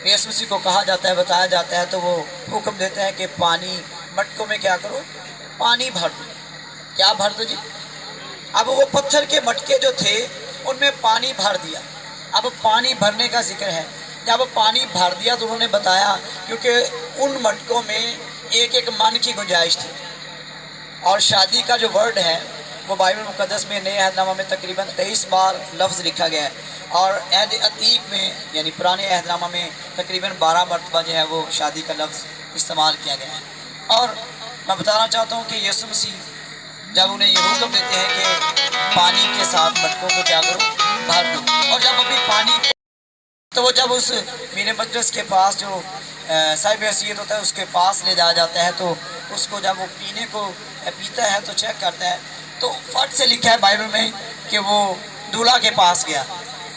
یسوع مسیح کو کہا جاتا ہے، بتایا جاتا ہے، تو وہ حکم دیتے ہیں کہ پانی مٹکوں میں کیا کرو، پانی بھر دو۔ کیا بھر دو جی؟ اب وہ پتھر کے مٹکے جو تھے ان میں پانی بھر دیا۔ اب پانی بھرنے کا ذکر ہے، جب پانی بھر دیا تو انہوں نے بتایا، کیونکہ ان مٹکوں میں ایک ایک من کی گنجائش تھی، اور شادی کا جو ورڈ ہے وہ بائبل مقدس میں نئے عہد نامہ میں تقریباً 23 بار لفظ لکھا گیا ہے، اور عہد عتیق میں یعنی پرانے عہد نامہ میں تقریباً 12 مرتبہ جو ہے وہ شادی کا لفظ استعمال کیا گیا ہے۔ اور میں بتانا چاہتا ہوں کہ یسوع مسیح جب انہیں یہ حکم دیتے ہیں کہ پانی کے ساتھ مٹکوں کو کیا کرو، بھر دو، اور جب ابھی پانی، تو وہ جب اس میر مجلس کے پاس جو صاحب حیثیت ہوتا ہے اس کے پاس لے جایا جاتا ہے، تو اس کو جب وہ پینے کو پیتا ہے تو چیک کرتا ہے، تو فٹ سے لکھا ہے بائبل میں کہ وہ دولہا کے پاس گیا۔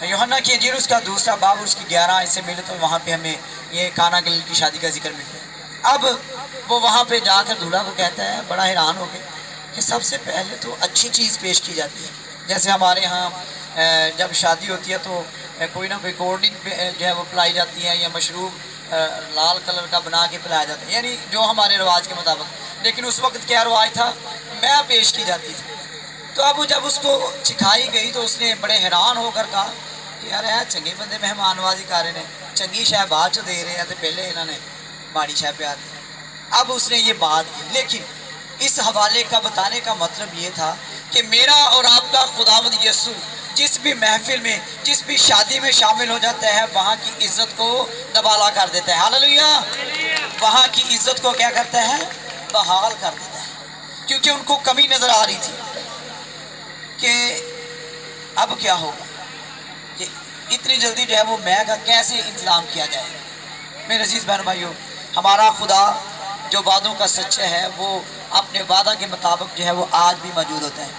یوحنا کی انجیل اس کا دوسرا باب اس کی 11 آیت سے ملے تو وہاں پہ ہمیں یہ کانا گلیل کی شادی کا ذکر ملتا ہے۔ اب وہ وہاں پہ جا کر دولہا کو کہتا ہے، بڑا حیران ہو گیا کہ سب سے پہلے تو اچھی چیز پیش کی جاتی ہے، جیسے ہمارے ہاں جب شادی ہوتی ہے تو کوئی نہ کوئی کولڈ ڈرنک جو ہے وہ پلائی جاتی ہے، یا مشروب لال کلر کا بنا کے پلایا جاتا ہے، یعنی جو ہمارے رواج کے مطابق۔ لیکن اس وقت کیا رواج تھا، میں پیش کی جاتی تھی۔ تو اب جب اس کو چکھائی گئی تو اس نے بڑے حیران ہو کر کہا کہ یار چنگے بندے مہمان نوازی کر رہے ہیں، چنگی شے بعد چ دے رہے ہیں تو پہلے انہوں نے ماڑی شے پیا دی۔ اب اس نے یہ بات کی، لیکن اس حوالے کا بتانے کا مطلب یہ تھا کہ میرا اور آپ کا خداوند یسوع جس بھی محفل میں، جس بھی شادی میں شامل ہو جاتا ہے، وہاں کی عزت کو دبالا کر دیتا ہے۔ ہاللویا! وہاں کی عزت کو کیا کرتا ہے، بحال کر دیتا ہے، کیونکہ ان کو کمی نظر آ رہی تھی کہ اب کیا ہوگا، کہ اتنی جلدی جو ہے وہ میں کا کیسے انتظام کیا جائے۔ میرے عزیز بہن بھائیو، ہمارا خدا جو وعدوں کا سچا ہے وہ اپنے وعدہ کے مطابق جو ہے وہ آج بھی موجود ہوتا ہے۔